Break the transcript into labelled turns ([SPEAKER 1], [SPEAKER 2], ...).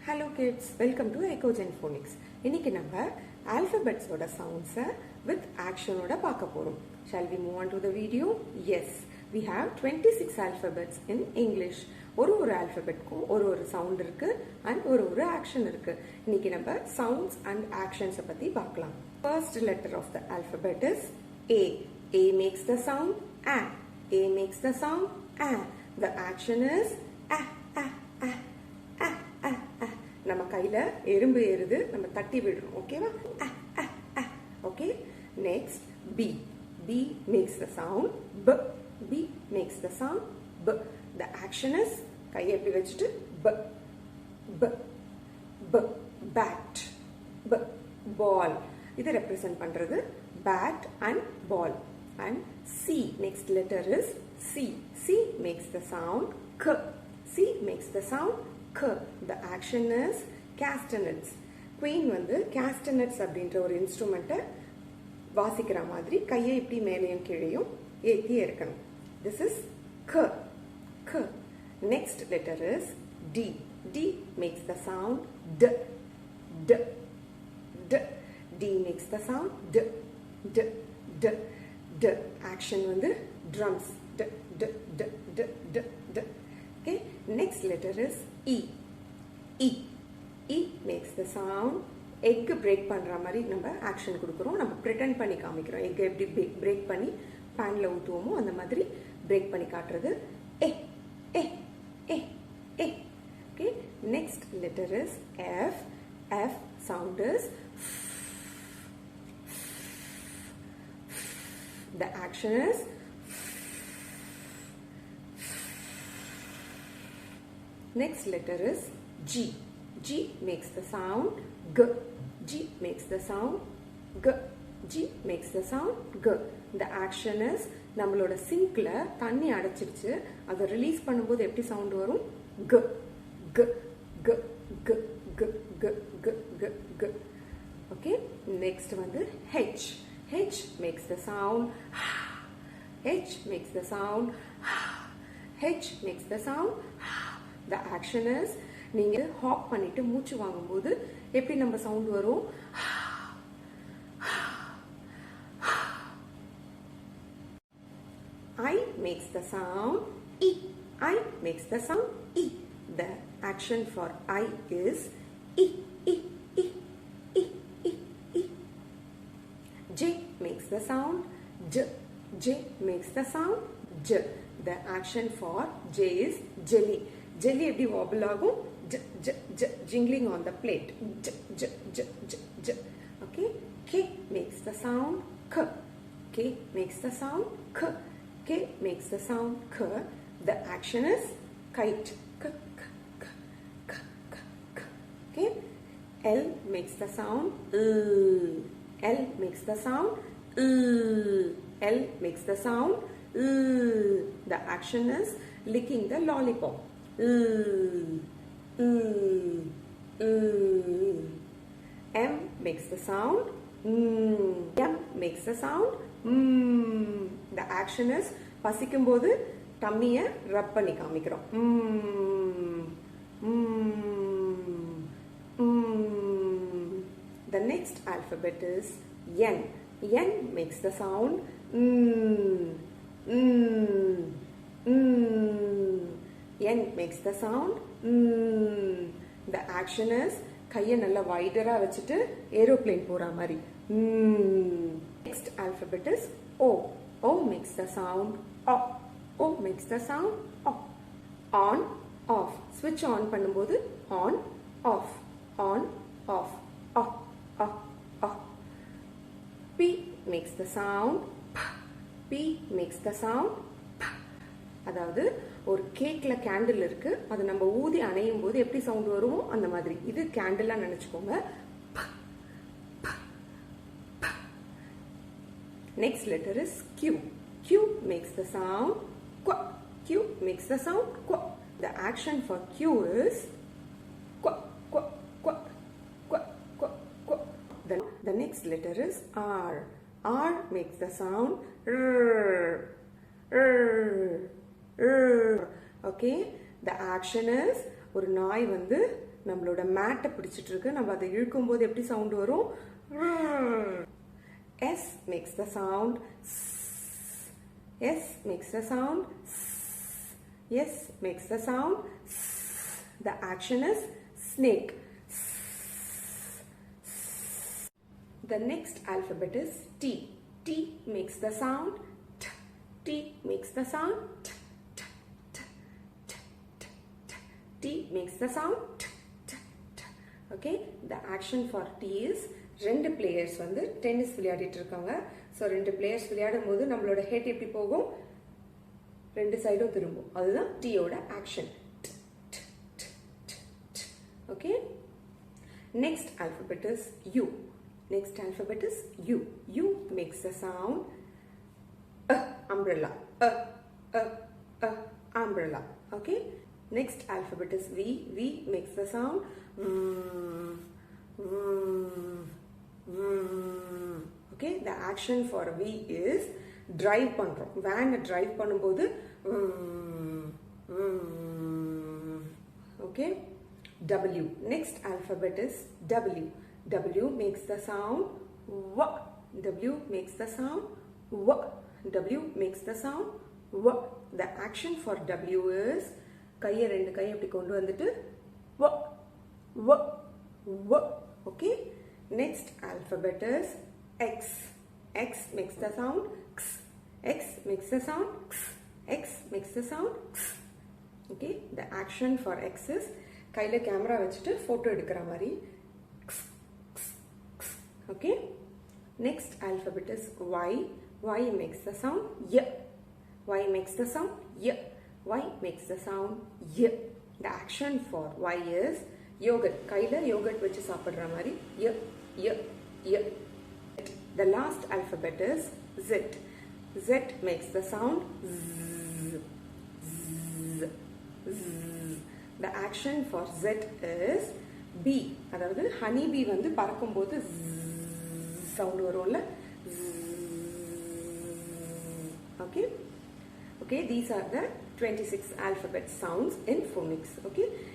[SPEAKER 1] Hello kids, welcome to EchoGen Phonics. இன்னைக்கு நம்ம alphabets oda sounds with action oda பார்க்க போறோம். Shall we move on to the video? Yes, we have 26 alphabets in English. ஒரு alphabetக்கும் ஒரு sound இருக்கு and ஒரு action இருக்கு. இன்னைக்கு நம்ம sounds and actions பத்தி பார்க்கலாம். First letter of the alphabet is A. A makes the sound A. A makes the sound A. The action is A. நம்ம கையில எறும்பு ஏறுது நம்ம தட்டி விடுறோம் ஓகேவா okay next B B makes the sound B B makes the sound B the action is கையை எப்படி வச்சிட்டு B B B bat B ball இது represent பண்றது bat and ball and C next letter is C C makes the sound K C makes the sound K. The action is castanets. Queen வந்து castanets அப்படின்ற ஒரு இன்ஸ்ட்ருமெண்ட்டை வாசிக்கிற மாதிரி கையை இப்படி மேலேயும் கீழேயும் ஏத்தி இருக்கணும். This is K. K. Next letter is D. D makes the sound D. D. D. D makes the sound D. D. D. D. Action வந்து drums. D. D. D. D. D. D. Okay. Next letter is E. E. E makes the sound egg break பண்ற மாதிரி நம்ம action கொடுக்கிறோம் நம்ம pretend பண்ணி காமிக்கிறோம் egg எப்படி break பண்ணி panல ஊத்துவோமோ அந்த மாதிரி break பண்ணி காட்டுறது A. A. A. A. Okay. Next letter is F. F sound is the action is next letter is G. G makes the sound G. G makes the sound G. G makes the sound G. The action is நம்மளோட சிங்க்ல தண்ணி அடைச்சிருச்சு அதை release பண்ணும்போது எப்படி sound வரும் G. G. G. G. G. G. G. G. G. Okay. Next வந்து H. H makes the sound H makes the sound H makes the sound the action is நீங்க hop பண்ணிட்டு மூச்சு வாங்கும்போது எப்படி நம்ம சவுண்ட் வரும் I makes the sound E. I makes the sound E. The action for I is E. E. E. E. E. E. J makes the sound J. J makes the sound J. The action for J is jelly. Jelly எப்படி wobble ஆகும் j j j jingling on the plate j j j j j okay K makes the sound K. K makes the sound K. K makes the sound K. The action is kite K K K K K K. Okay. L makes the sound L makes the sound L makes the sound the action is licking the lollipop M makes the sound M makes the sound the action is பசிக்கும்போது டம்மியை ரப் பண்ணி காமிக்கிறோம் The next alphabet is N. N makes the sound N makes the sound the action is கையை நல்லா வைடரா வச்சிட்டு aeroplane போற மாதிரி next alphabet is O. O makes the sound O. O makes the sound O. On off switch on பண்ணும்போது on off on off off off off. P makes the sound P. P makes the sound P. அதாவது ஒரு கேக்ல candle இருக்கு அது நம்ம ஊதி அணையும் போது எப்படி சவுண்ட் வருமோ அந்த மாதிரி இது கேண்டிலா நினைச்சுக்கோங்க next letter is Q. Q makes the sound Q. Q makes the sound Q. The action for Q is Q Q Q Q Q Q. The next letter is R. R makes the sound R. R. Okay, the action is ஒரு நாய் வந்து நம்மளோட மேட்டை பிடிச்சிட்டு இருக்கு. நம்ம அதை இழுக்கும்போது எப்படி சவுண்ட் வரும்? S makes the sound S. S makes the sound S. S makes the sound S. The action is snake. The next alphabet is T. T makes the sound T. T makes the sound T. T. T. T. T. T. T makes the sound T. T. T. Okay, the action for T is ரெண்டு players வந்து tennis விளையாடிட்டு இருக்காங்க. So ரெண்டு players விளையாடும் போது நம்மளோட head எப்படி போகும்? ரெண்டு சைடும் திரும்பும். அதுதான் டீயோட action. Okay, next alphabet is U. Next alphabet is U. U makes the sound umbrella. Umbrella. Okay. Next alphabet is V. V makes the sound Okay. The action for V is drive பண்றோம். van drive பண்ணும்போது Okay. W. Next alphabet is W. W makes the sound W. W makes the sound W. W makes the sound W. The action for W is கையை ரெண்டு கையை அப்படி கொண்டு வந்துட்டு W. W. W. Okay. Next alphabet is X. X makes the sound X. X makes the sound X. X makes the sound X. Okay. The action for X is கையில camera வச்சுட்டு photo எடுக்கிற மாதிரி. Okay. Next alphabet is Y. Y makes the sound Y. Y makes the sound Y. Y makes the sound Y. The action for Y is yogurt. கையில yogurt வச்சு சாப்பிடுற மாதிரி Y. Y. Y. The last alphabet is Z. Z makes the sound Z. Z. Z. The action for Z is B. அதாவது honey bee வந்து பறக்கும்போது sound வரும்ல. Okay. Okay, these are the 26 alphabet sounds in phonics. Okay.